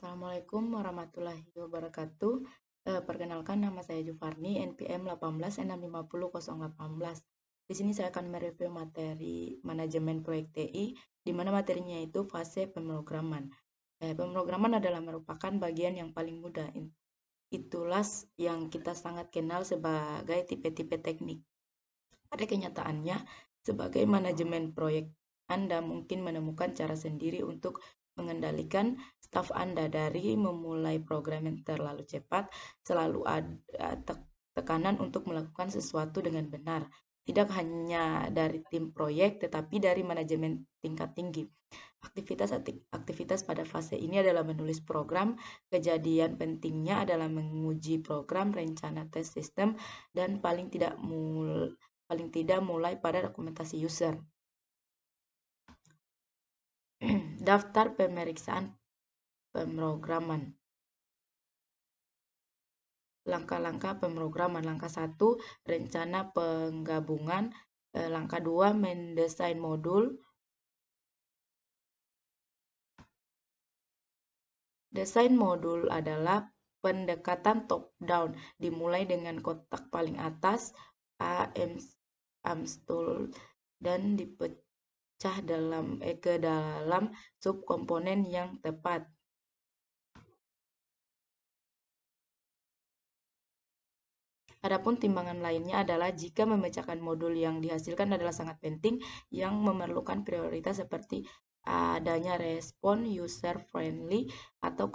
Assalamualaikum warahmatullahi wabarakatuh. Perkenalkan nama saya Juvarni, NPM 18650018. Di sini saya akan mereview materi manajemen proyek TI, di mana materinya itu fase pemrograman. Pemrograman adalah merupakan bagian yang paling mudah. Itulah yang kita sangat kenal sebagai tipe-tipe teknik. Pada kenyataannya, sebagai manajemen proyek, Anda mungkin menemukan cara sendiri untuk mengendalikan staf Anda dari memulai program yang terlalu cepat, selalu ada tekanan untuk melakukan sesuatu dengan benar. Tidak hanya dari tim proyek, tetapi dari manajemen tingkat tinggi. Aktivitas pada fase ini adalah menulis program, kejadian pentingnya adalah menguji program, rencana tes sistem, dan paling tidak mulai pada dokumentasi user. Daftar pemeriksaan pemrograman. Langkah-langkah pemrograman. Langkah 1, rencana penggabungan. Langkah 2, mendesain modul. Desain modul adalah pendekatan top-down, dimulai dengan kotak paling atas, Amstel, dan dipecah ke dalam subkomponen yang tepat. Adapun timbangan lainnya adalah jika memecahkan modul yang dihasilkan adalah sangat penting, yang memerlukan prioritas seperti adanya respon user-friendly atau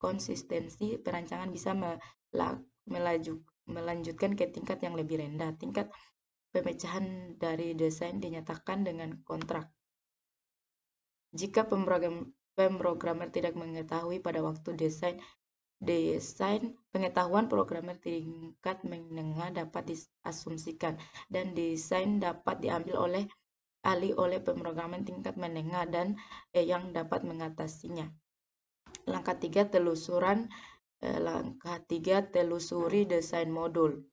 konsistensi perancangan bisa melanjutkan ke tingkat yang lebih rendah. Tingkat pemecahan dari desain dinyatakan dengan kontrak. Jika pemrogramer tidak mengetahui pada waktu desain, pengetahuan programmer tingkat menengah dapat diasumsikan, dan desain dapat diambil alih oleh pemrograman tingkat menengah dan yang dapat mengatasinya. Langkah 3, telusuri desain modul.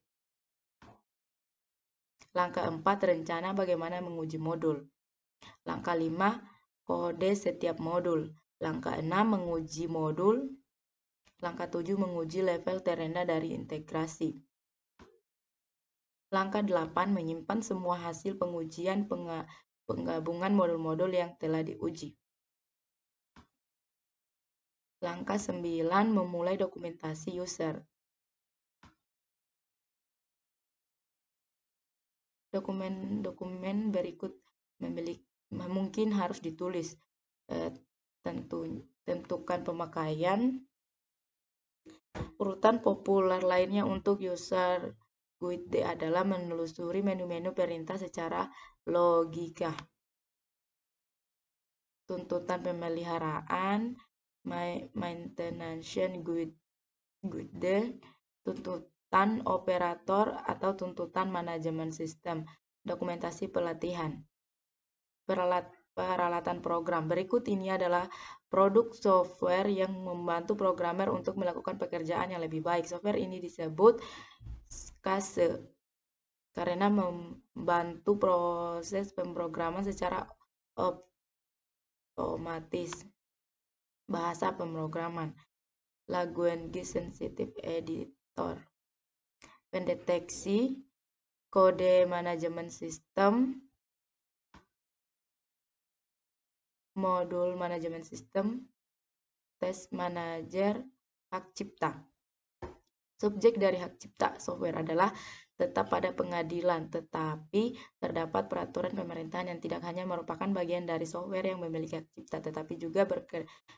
Langkah 4, rencana bagaimana menguji modul. Langkah 5, kode setiap modul. Langkah 6, menguji modul. Langkah 7, menguji level terendah dari integrasi. Langkah 8, menyimpan semua hasil pengujian penggabungan modul-modul yang telah diuji. Langkah 9, memulai dokumentasi user. Dokumen berikut mungkin harus ditulis. Tentukan pemakaian. Urutan populer lainnya untuk user guide adalah menelusuri menu-menu perintah secara logika. Tuntutan pemeliharaan, maintenance guide, tuntutan operator atau tuntutan manajemen sistem, dokumentasi pelatihan. Peralatan program. Berikut ini adalah produk software yang membantu programmer untuk melakukan pekerjaan yang lebih baik. Software ini disebut SCASE karena membantu proses pemrograman secara otomatis. Bahasa pemrograman. Language Sensitive Editor. Pendeteksi, kode manajemen sistem, modul manajemen sistem, tes manajer, hak cipta. Subjek dari hak cipta software adalah tetap pada pengadilan, tetapi terdapat peraturan pemerintahan yang tidak hanya merupakan bagian dari software yang memiliki hak cipta, tetapi juga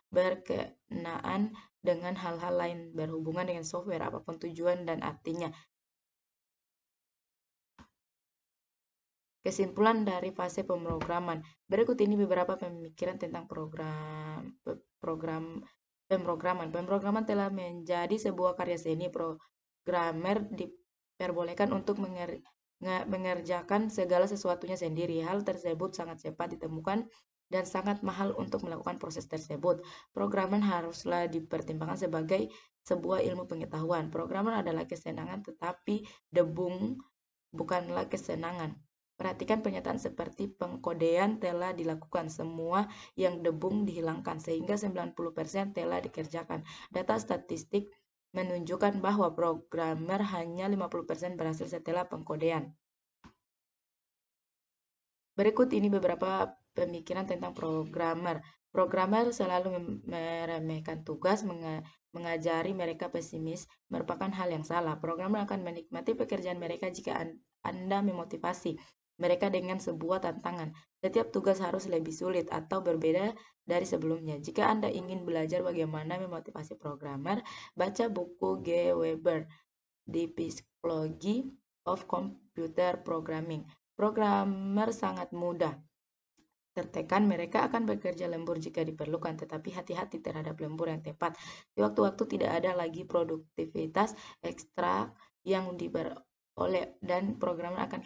berkenaan dengan hal-hal lain berhubungan dengan software, apapun tujuan dan artinya. Kesimpulan dari fase pemrograman. Berikut ini beberapa pemikiran tentang pemrograman. Pemrograman telah menjadi sebuah karya seni. Programmer diperbolehkan untuk mengerjakan segala sesuatunya sendiri. Hal tersebut sangat cepat ditemukan dan sangat mahal untuk melakukan proses tersebut. Programmer haruslah dipertimbangkan sebagai sebuah ilmu pengetahuan. Programmer adalah kesenangan, tetapi debug bukanlah kesenangan. Perhatikan pernyataan seperti pengkodean telah dilakukan, semua yang debung dihilangkan, sehingga 90% telah dikerjakan. Data statistik menunjukkan bahwa programmer hanya 50% berhasil setelah pengkodean. Berikut ini beberapa pemikiran tentang programmer. Programmer selalu meremehkan tugas, mengajari mereka pesimis, merupakan hal yang salah. Programmer akan menikmati pekerjaan mereka jika Anda memotivasi mereka dengan sebuah tantangan. Setiap tugas harus lebih sulit atau berbeda dari sebelumnya. Jika Anda ingin belajar bagaimana memotivasi programmer, baca buku G. Weber, The Psychology of Computer Programming. Programmer sangat mudah tertekan, mereka akan bekerja lembur jika diperlukan, tetapi hati-hati terhadap lembur yang tepat. Di waktu-waktu tidak ada lagi produktivitas ekstra yang diperoleh dan programmer akan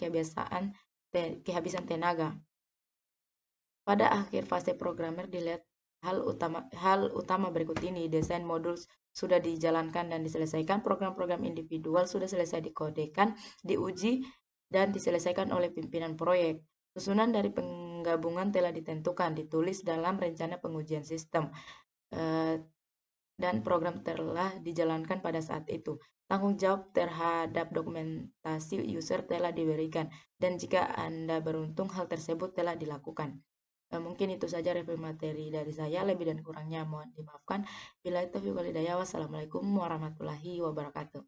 kehabisan tenaga. Pada akhir fase programmer dilihat hal utama berikut ini. Desain modul sudah dijalankan dan diselesaikan, program-program individual sudah selesai dikodekan, diuji, dan diselesaikan oleh pimpinan proyek. Susunan dari penggabungan telah ditentukan, ditulis dalam rencana pengujian sistem, dan program telah dijalankan pada saat itu. Tanggung jawab terhadap dokumentasi user telah diberikan, dan jika Anda beruntung, hal tersebut telah dilakukan. Mungkin itu saja review materi dari saya, lebih dan kurangnya mohon dimaafkan. Bila itu, wassalamualaikum warahmatullahi wabarakatuh.